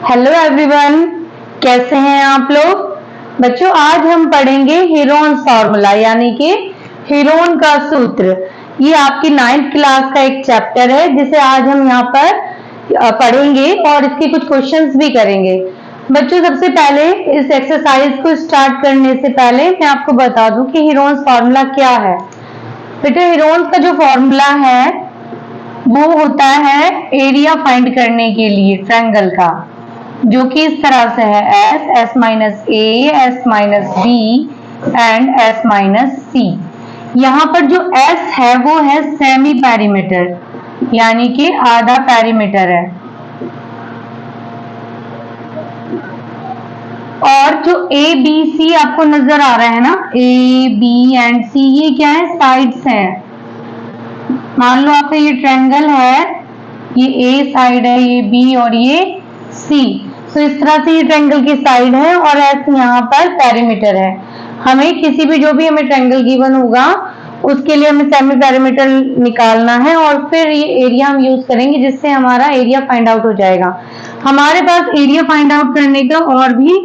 Hello everyone, कैसे हैं आप लोग। बच्चों, आज हम पढ़ेंगे हीरोन्स फॉर्मूला यानी कि हीरोन का सूत्र। ये आपकी 9th क्लास का एक चैप्टर है जिसे आज हम यहाँ पर पढ़ेंगे और इसके कुछ क्वेश्चंस भी करेंगे। बच्चों, सबसे पहले इस एक्सरसाइज को स्टार्ट करने से पहले मैं आपको बता दूं कि हीरोन्स फॉर्मूला क्या है। बेटा, हीरोन्स का जो फॉर्मूला है वो होता है एरिया फाइंड करने के लिए ट्रायंगल का, जो कि इस तरह से है S, S minus A, S minus B and S minus C. यहाँ पर जो एस है वो है सेमी पेरीमीटर यानी कि आधा पेरीमीटर है, और जो ए बी सी आपको नजर आ रहा है ना, ए बी एंड सी, ये क्या है, साइड्स हैं। मान लो आपका ये ट्रायंगल है, ये ए साइड है, ये बी और ये सी। तो इस तरह से ये ट्रायंगल की साइड है और एस यहाँ पर पेरीमीटर है। हमें किसी भी जो भी हमें ट्रायंगल गिवन होगा उसके लिए हमें सेमी पेरीमीटर निकालना है और फिर ये एरिया हम यूज करेंगे जिससे हमारा एरिया फाइंड आउट हो जाएगा। हमारे पास एरिया फाइंड आउट करने का और भी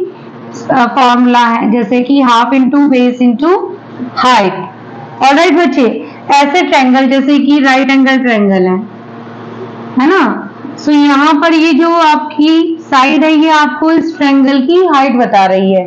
फॉर्मूला है, जैसे कि half into base into height. Alright बच्चे, ऐसे ट्रायंगल जैसे कि राइट एंगल ट्रायंगल है ना, सो यहाँ पर ये जो आपकी साइड है ये आपको इस ट्रायंगल की हाइट बता रही है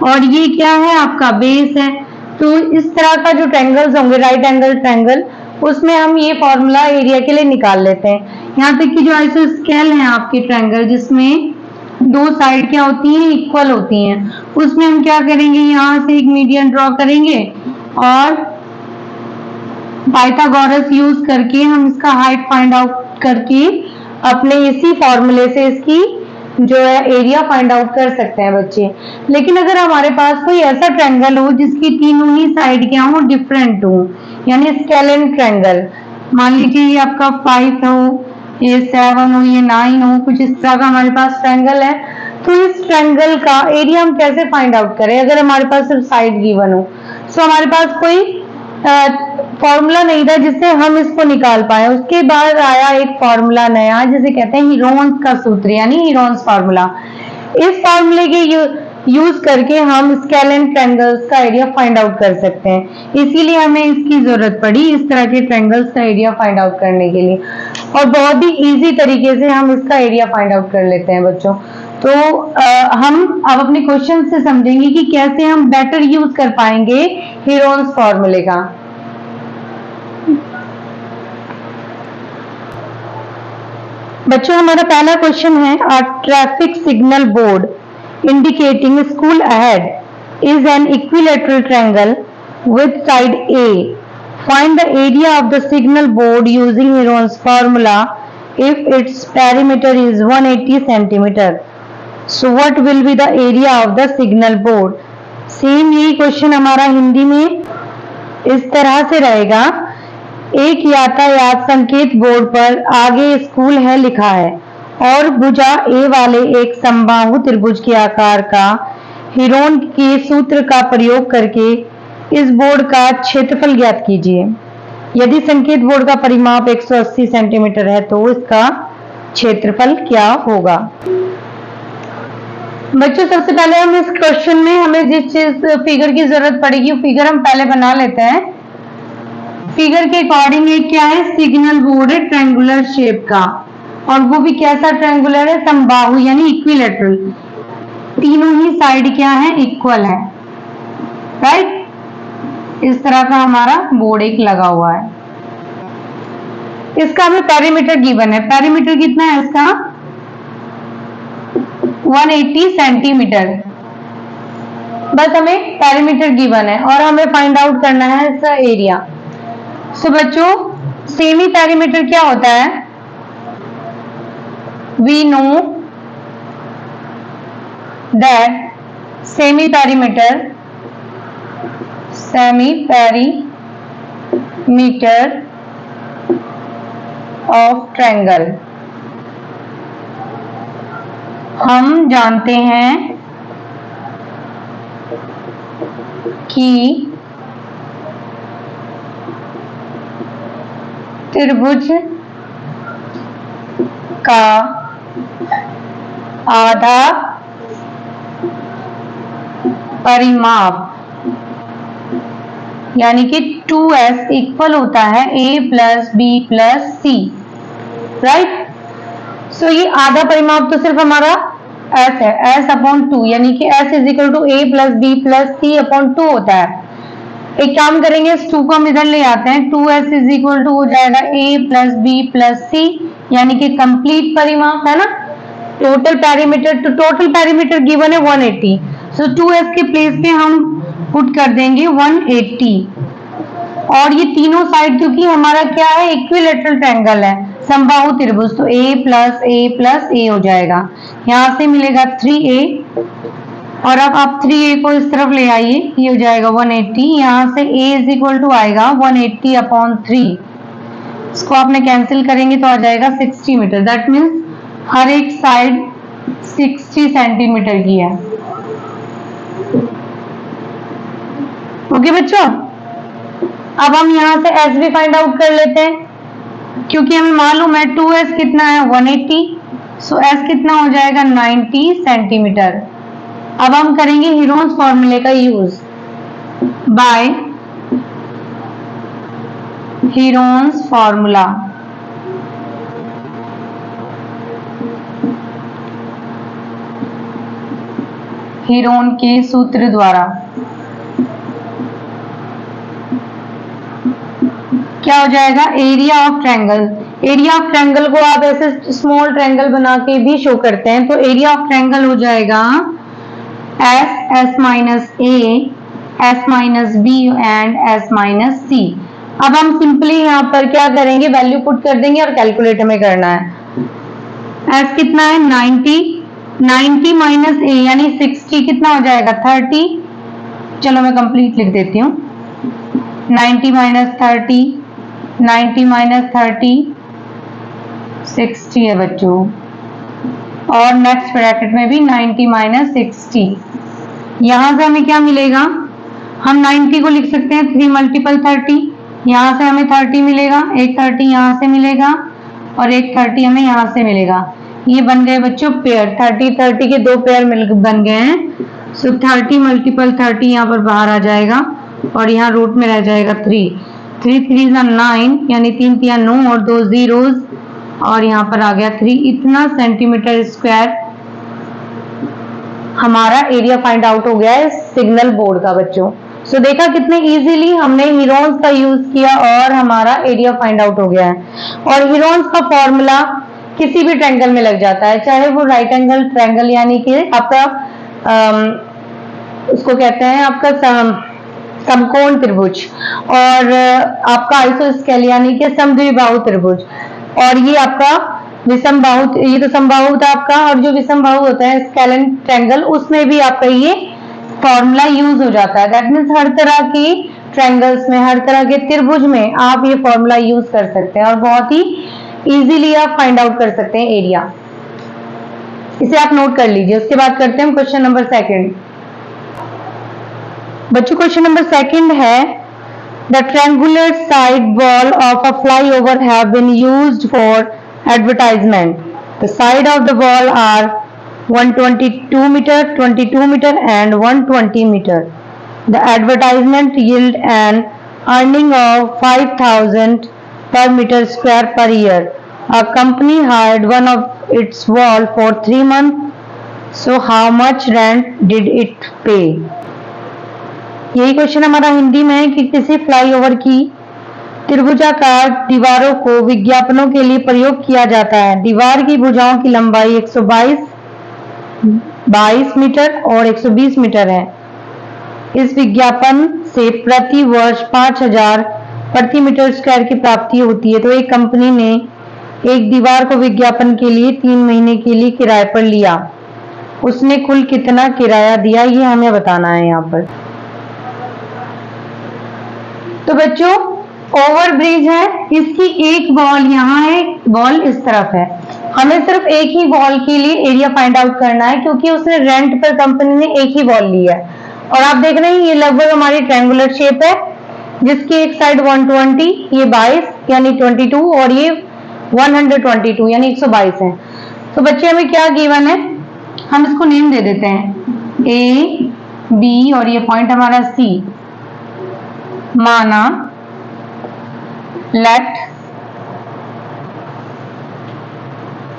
और ये क्या है, आपका बेस है। तो इस तरह का जो ट्रायंगल्स होंगे राइट एंगल ट्रायंगल, उसमें हम ये फॉर्मूला एरिया के लिए निकाल लेते हैं। यहाँ तक कि जो आइसोस्केल है आपके ट्रायंगल, जिसमें दो साइड क्या होती हैं, इक्वल होती हैं, उसमें हम क्या करेंगे, यहाँ से एक मीडियन ड्रॉ करेंगे और पाइथागोरस यूज करके हम इसका हाइट फाइंड आउट करके अपने इसी फॉर्मूले से इसकी जो है एरिया फाइंड आउट कर सकते हैं बच्चे। लेकिन अगर हमारे पास कोई ऐसा ट्रायंगल हो जिसकी तीनों ही साइड क्या हो, डिफरेंट हो, यानी स्केलेन ट्रायंगल, मान लीजिए ये आपका 5 हो, ये 7 हो, ये 9 हो, कुछ इस तरह का हमारे पास ट्रायंगल है, तो इस ट्रायंगल का एरिया हम कैसे फाइंड आउट करें अगर हमारे पास सिर्फ साइड गिवन हो। सो हमारे पास कोई फॉर्मूला नहीं था जिससे हम इसको निकाल पाए। उसके बाद आया एक फॉर्मूला नया जिसे कहते हैं हीरोन्स का सूत्र यानी हीरोन्स फॉर्मूला। इस फॉर्मूले के यूज करके हम स्केलेन ट्रायंगल्स का एरिया फाइंड आउट कर सकते हैं, इसीलिए हमें इसकी जरूरत पड़ी इस तरह के ट्रायंगल्स का एरिया फाइंड आउट करने के लिए, और बहुत ही इजी तरीके से हम इसका एरिया फाइंड आउट कर लेते हैं बच्चों। तो हम अब अपने क्वेश्चन से समझेंगे कि कैसे हम बेटर यूज कर पाएंगे हीरोन्स फॉर्मूले का। बच्चों, हमारा पहला क्वेश्चन है, a traffic signal board indicating school ahead is an equilateral triangle with side A. Find the area of the signal board using Heron's formula if its perimeter is 180 centimeter. So what will be the area of the signal board? Same यही question हमारा हिंदी में इस तरह से रहेगा, एक यातायात संकेत बोर्ड पर आगे स्कूल है लिखा है और भुजा ए वाले एक समबाहु त्रिभुज के आकार का हीरोन के सूत्र का प्रयोग करके इस बोर्ड का क्षेत्रफल ज्ञात कीजिए। यदि संकेत बोर्ड का परिमाप 180 सेंटीमीटर है तो इसका क्षेत्रफल क्या होगा। बच्चों, सबसे पहले हम इस क्वेश्चन में हमें जिस चीज फिगर की जरूरत पड़ेगी वो फिगर हम पहले बना लेते हैं। फिगर के अकॉर्डिंग ये क्या है, सिग्नल बोर्ड है ट्रायंगुलर शेप का, और वो भी कैसा ट्रायंगुलर है, समबाहु यानी इक्विलेटरल, तीनों ही साइड क्या है, इक्वल है, राइट। इस तरह का हमारा बोर्ड एक लगा हुआ है। इसका हमें पेरीमीटर गिवन है, पेरीमीटर कितना है इसका, 180 सेंटीमीटर, बस हमें पेरीमीटर गिवन है और हमें फाइंड आउट करना है इसका एरिया। सो बच्चों, सेमी पेरीमीटर क्या होता है, we know that semi perimeter of triangle, हम जानते हैं कि त्रिभुज का आधा परिमाप यानी कि 2s इक्वल होता है a plus B plus C, right. So ये आधा परिमाप तो सिर्फ हमारा s है, s अपॉन 2, यानी कि s is equal to a plus B plus C upon 2 होता है। एक काम करेंगे, इस 2 को हम इधर ले आते हैं, 2s इज इक्वल टू हो जाएगा a प्लस बी प्लस सी, यानी कि कंप्लीट परिमाप है ना। टोटल पैरामीटर, तो टोटल पैरामीटर गिवन है 180, सो 2s के प्लेस पे हम पुट कर देंगे 180। और ये तीनों साइड क्योंकि हमारा क्या है, इक्विलेटरल ट्रायंगल है, समबाहु त्रिभुज, तो a प्लस a हो जाएगा। यहां से मिलेगा 3a, और अब आप 3a को इस तरफ ले आइए, ये हो जाएगा 180। यहां से a इज इक्वल टू आएगा 180 अपॉन 3, इसको आपने कैंसिल करेंगे तो आ जाएगा 60 मीटर। दैट मीन्स हर एक साइड 60 सेंटीमीटर की है। ओके बच्चों, अब हम यहां से s भी फाइंड आउट कर लेते हैं, क्योंकि हमें मालूम है 2s कितना है 180, सो s कितना हो जाएगा 90 सेंटीमीटर। अब हम करेंगे हीरोन्स फॉर्मूले का use, by Heron's formula. Heron के सूत्र द्वारा क्या हो जाएगा, area of triangle. Area of triangle को आप ऐसे स्मॉल ट्रायंगल बना के भी शो करते हैं, तो एरिया ऑफ ट्रायंगल हो जाएगा s minus a, s minus b and s minus c। अब हम सिंपली यहाँ पर क्या करेंगे, वैल्यू पुट कर देंगे और कैलकुलेटर में करना है। s कितना है 90, 90 माइनस a यानी 60 कितना हो जाएगा 30। चलो मैं कंप्लीट लिख देती हूँ, 90 माइनस 30, 90 माइनस 30 60 है बच्चों, और नेक्स्ट ब्रैकेट में भी 90 माइनस 60। यहां से हमें क्या मिलेगा, हम 90 को लिख सकते हैं 3 मल्टीपल 30, यहां से हमें 30 मिलेगा, एक 30 यहां से मिलेगा और एक 30 हमें यहां से मिलेगा। ये बन गए बच्चों पेयर, 30 30 के दो पेयर बन गए हैं। सो 30 मल्टीपल 30 यहाँ पर बाहर आ जाएगा और यहाँ रूट में रह जाएगा 3, 3 3 9 यानी 3 3 9 और 2 जीरोस, और यहाँ पर आ गया 3। इतना सेंटीमीटर स्क्वायर हमारा एरिया फाइंड आउट हो गया है सिग्नल बोर्ड का बच्चों। सो देखा कितने इजीली हमने हीरोन्स का यूज किया और हमारा एरिया फाइंड आउट हो गया है। और हीरोन्स का फॉर्मूला किसी भी ट्रायंगल में लग जाता है, चाहे वो राइट एंगल ट्रायंगल यानी कि आपका उसको कहते हैं आपका समकोण त्रिभुज, और आपका आइसोस्केल यानी कि समद्विबाहु त्रिभुज, और ये आपका विषम बाहु, ये तो समबाहु था आपका, और जो विषम बाहु होता है स्केलन ट्रायंगल, उसमें भी आपका ये फॉर्मूला यूज हो जाता है। दैट मीन्स हर तरह की ट्रायंगल्स में, हर तरह के त्रिभुज में आप ये फॉर्मूला यूज कर सकते हैं और बहुत ही इजीली आप फाइंड आउट कर सकते हैं एरिया। इसे आप नोट कर लीजिए। उसके बाद करते हैं क्वेश्चन नंबर सेकंड। बच्चों क्वेश्चन नंबर सेकंड है, the triangular side wall of a flyover have been used for advertisement. The side of the wall are 122 meter, 22 meter and 120 meter. The advertisement yield an earning of 5,000 per meter square per year. A company hired one of its wall for 3 months. So how much rent did it pay? यही question हमारा हिंदी में है कि किसी flyover की त्रिभुजाकार दीवारों को विज्ञापनों के लिए प्रयोग किया जाता है। दीवार की भुजाओं की लंबाई 122 मीटर और 120 मीटर है। इस विज्ञापन से प्रति वर्ष 5,000 प्रति मीटर स्क्वायर की प्राप्ति होती है। तो एक कंपनी ने एक दीवार को विज्ञापन के लिए 3 महीने के लिए किराए पर लिया। उसने कुल कितना किराया दिया, ये हमें बताना है यहाँ पर। तो बच्चों ओवर ब्रिज है, इसकी एक वॉल यहाँ है, वॉल इस तरफ है। हमें सिर्फ एक ही वॉल के लिए एरिया फाइंड आउट करना है, क्योंकि उसने रेंट पर कंपनी ने एक ही वॉल ली है। और आप देख रहे हैं ये लगभग हमारी ट्रायंगुलर शेप है, जिसकी एक साइड 120, ये 22 यानी 22 और ये 122 यानी 122 है। तो बच्चे हमें क्या गिवन है, हम इसको नेम दे देते हैं ए बी और ये पॉइंट हमारा सी। माना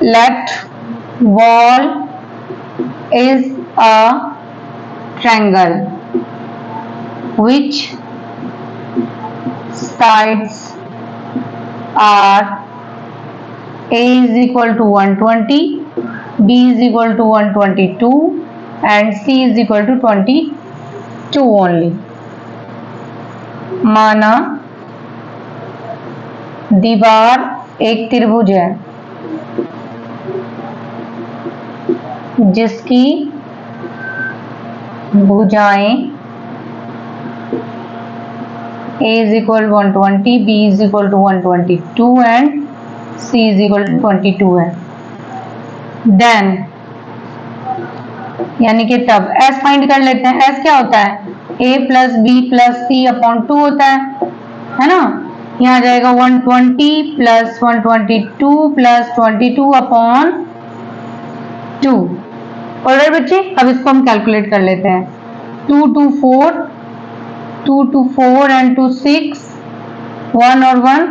let wall is a triangle which sides are a is equal to 120, b is equal to 122 and c is equal to 22 only। माना दीवार एक त्रिभुज है जिसकी भुजाएं a is equal to 120, b is equal to 122 and c is equal to 22 है। Then यानी कि तब s फाइंड कर लेते हैं। s क्या होता है? a plus B plus C upon 2 होता है ना। यहाँ आ जाएगा 120 प्लस 122 प्लस 22 अपॉन 2। ऑलराइट बच्चे, अब इसको हम कैलकुलेट कर लेते हैं। 2 2 4, 2 2 4 एंड 2 6, 1 और 1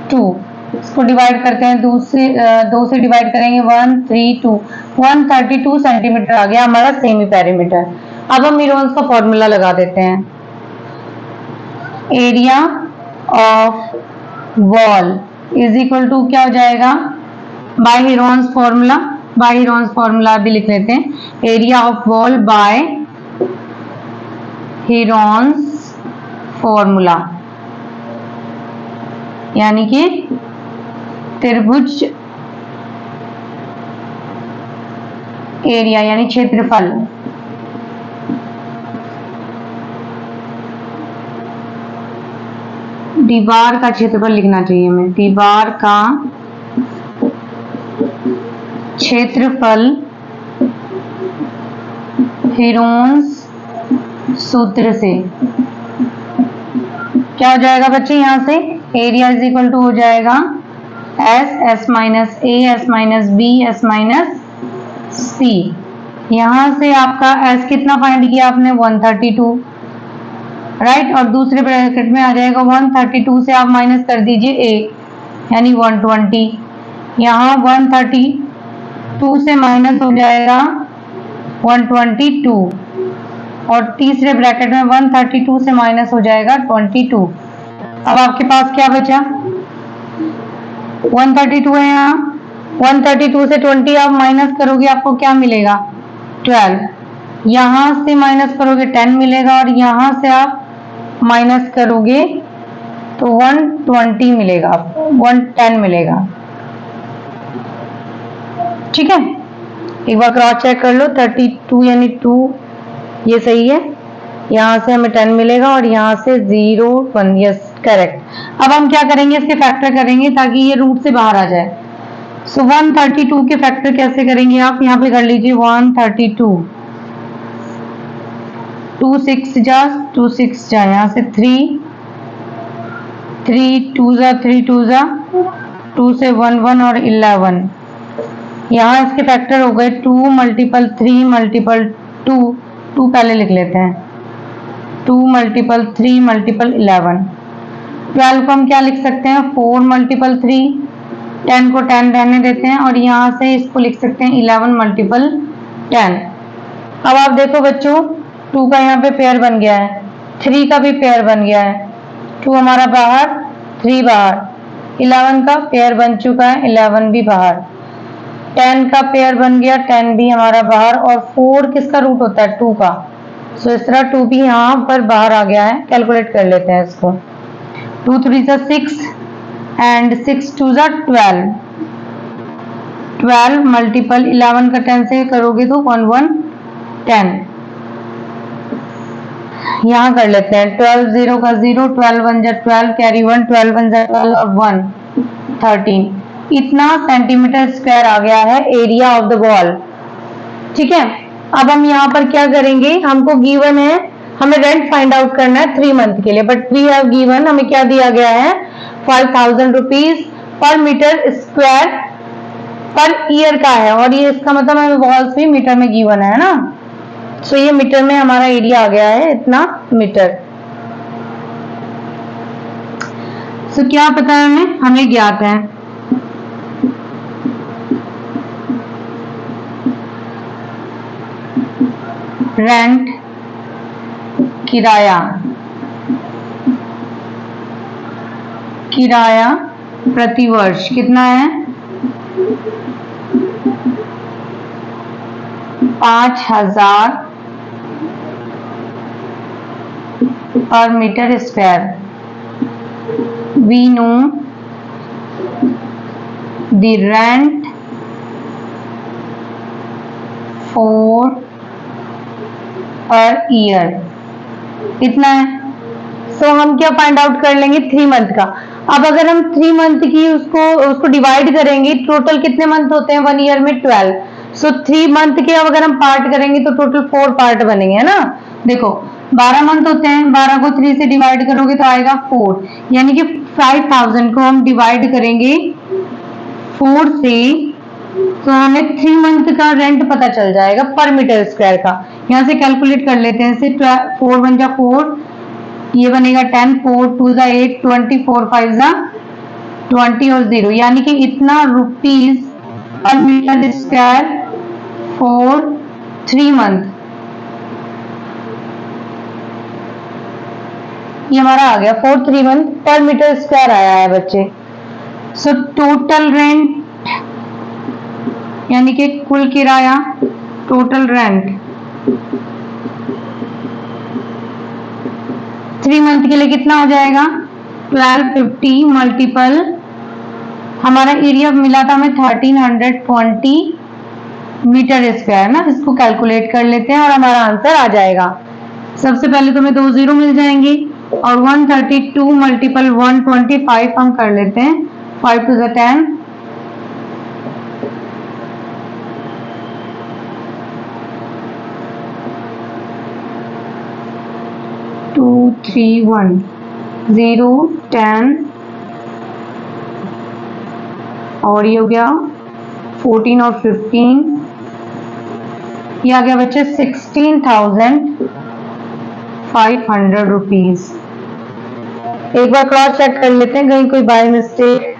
2। इसको डिवाइड करते हैं, 2 से डिवाइड करेंगे 1 3 2, 132 सेंटीमीटर आ गया हमारा सेमी पेरीमीटर। अब हम हीरोन्स का फॉर्मूला लगा देते हैं। Area of wall is equal to क्या हो जाएगा? By Heron's formula, by Heron's formula भी लिख लेते हैं। Area of wall by Heron's formula, यानी कि त्रिभुज एरिया यानी क्षेत्रफल। दीवार का क्षेत्रफल लिखना चाहिए हमें। दीवार का क्षेत्रफल हीरोन्स सूत्र से क्या हो जाएगा बच्चे? यहां से एरिया इज इक्वल टू हो जाएगा S minus A, S minus B, S minus C. यहां से आपका एस कितना फाइंड किया आपने? 132, राइट। और दूसरे ब्रैकेट में आ जाएगा 132 से आप माइनस कर दीजिए ए यानी 120। यहाँ 132 से माइनस हो जाएगा 122 और तीसरे ब्रैकेट में 132 से माइनस हो जाएगा 22। अब आपके पास क्या बचा? 132 है यहाँ। 132 से 20 आप माइनस करोगे, आपको क्या मिलेगा? 12। यहाँ से माइनस करोगे 10 मिलेगा और यहाँ से आप माइनस करोगे तो 120 मिलेगा, आपको 110 मिलेगा। ठीक है, एक बार क्रॉस चेक कर लो। 32 यानी 2 ये सही है। यहाँ से हमें 10 मिलेगा और यहाँ से 0 1, यस करेक्ट। अब हम क्या करेंगे? इसके फैक्टर करेंगे ताकि ये रूट से बाहर आ जाए। सो 132 के फैक्टर कैसे करेंगे आप? यहाँ पे कर लीजिए 132, 2 6 जा, 2 6 जा, यहाँ से 3 2 जा, 3 2 जा, 2 से 1 1 और 11। यहाँ इसके फैक्टर हो गए 2 मल्टीपल 3 मल्टीपल 2, 2 पहले लिख लेते हैं, 2 मल्टीपल 3 मल्टीपल 11। 12 को हम क्या लिख सकते हैं? 4 मल्टीपल 3, 10 को 10 रहने देते हैं और यहाँ से इसको लिख सकते हैं 11 मल्टीपल 10। अब आप देखो बच्चों, 2 का यहाँ पे पेयर बन गया है, 3 का भी पेयर बन गया है। 2 हमारा बाहर, 3 बाहर। 11 का पेयर बन चुका है, 11 भी बाहर। 10 का पेयर बन गया, 10 भी हमारा बाहर। और 4 किसका रूट होता है? 2 का। सो इस तरह 2 भी यहाँ पर बाहर आ गया है। कैलकुलेट कर लेते हैं इसको। 2 3 जा 6 एंड 6 2 जा 12। 12 मल्टीपल 11 का 10 से करोगे तो 1 1 10। यहाँ कर लेते हैं 12 0 का 0, 12 1 जा 12, कैरी 1, 12 1 जा 12 और 1 13। इतना सेंटीमीटर स्क्वायर आ गया है एरिया ऑफ द वॉल। ठीक है, अब हम यहाँ पर क्या करेंगे? हमको गिवन है, हमें रेंट फाइंड आउट करना है 3 मंथ के लिए, बट वी हैव गिवन, हमें क्या दिया गया है? 5000 rupees per metre square per year का है, और ये इसका मतलब हमें वॉल्स भी मीटर में गिवन है ना। सो ये मीटर में हमारा एरिया आ गया है इतना मीटर। सो क्या पता है हमें ज्ञात है रेंट किराया, किराया प्रति वर्ष कितना है 5000 पर metre square. We know the rent for per year इतना है। सो हम क्या फाइंड आउट कर लेंगे 3 मंथ का। अब अगर हम 3 मंथ की उसको डिवाइड करेंगे, टोटल कितने मंथ होते हैं 1 ईयर में 12। सो 3 मंथ के अब अगर हम पार्ट करेंगे तो टोटल 4 पार्ट बनेंगे, है ना। देखो 12 मंथ होते हैं, 12 को 3 से डिवाइड करोगे तो आएगा 4, यानी कि 5000 को हम डिवाइड करेंगे 4 से, तो हमें 3 मंथ का रेंट पता चल जाएगा पर मीटर स्क्वायर का। यहां से कैलकुलेट कर लेते हैं। 4 1 जा 4, ये बनेगा 10, 4 2 जा 8, 20 4 5 जा 20 और 0, यानी कि इतना rupees per metre square for 3 month. ये हमारा आ गया फॉर 3 मंथ पर मीटर स्क्वायर आया है बच्चे। सो टोटल रेंट यानी कि कुल किराया, टोटल रेंट 3 मंथ के लिए कितना हो जाएगा 1250 मल्टीपल, हमारा एरिया मिला था हमें 1320 मीटर स्क्वायर ना। इसको कैलकुलेट कर लेते हैं और हमारा आंसर आ जाएगा। सबसे पहले तो हमें 2 जीरो मिल जाएंगे और 132 मल्टीपल 125 हम कर लेते हैं। 5 to the 10, 2 3 1 0 10 और ये हो गया 14 और 15, ये आ गया बच्चे 16,500 रुपीज। एक बार क्रॉस चेक कर लेते हैं कहीं कोई by mistake.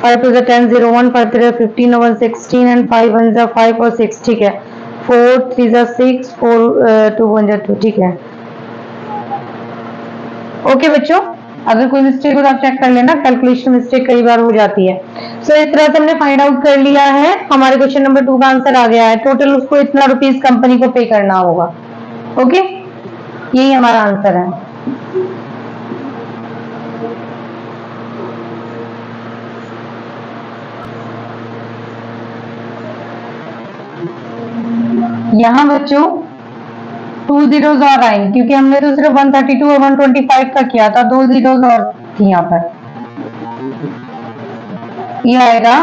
5 to the 10 0 1 5 3 15 1 16 and 5 1 जा 5 और 6, ठीक है। 4 3 जा 6 4 2 1 जा 2, ठीक है। ओके बच्चों, अगर कोई मिस्टेक हो तो आप चेक कर लेना, कैलकुलेशन मिस्टेक कई बार हो जाती है। सो इस तरह से हमने फाइंड आउट कर लिया है। हमारे क्वेश्चन नंबर 2 का आंसर आ गया है। टोटल उसको इतना रुपीस कंपनी को पे करना होगा। ओके, यही हमारा आंसर है। यहाँ बच्चों 2 जीरोस और आएंगे क्योंकि हमने तो सिर्फ 132 और 125 का किया था, 2 जीरोस और थी यहाँ पर। ये आएगा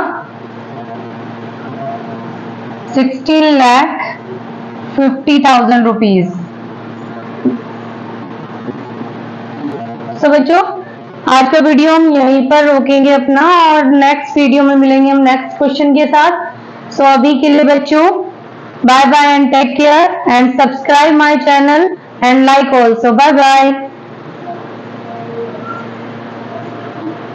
16,50,000 रुपीज। सो बच्चों, आज का वीडियो हम यहीं पर रोकेंगे अपना और नेक्स्ट वीडियो में मिलेंगे हम नेक्स्ट क्वेश्चन के साथ। सो अभी के लिए बच्चों bye bye and take care and subscribe my channel and like also. Bye bye.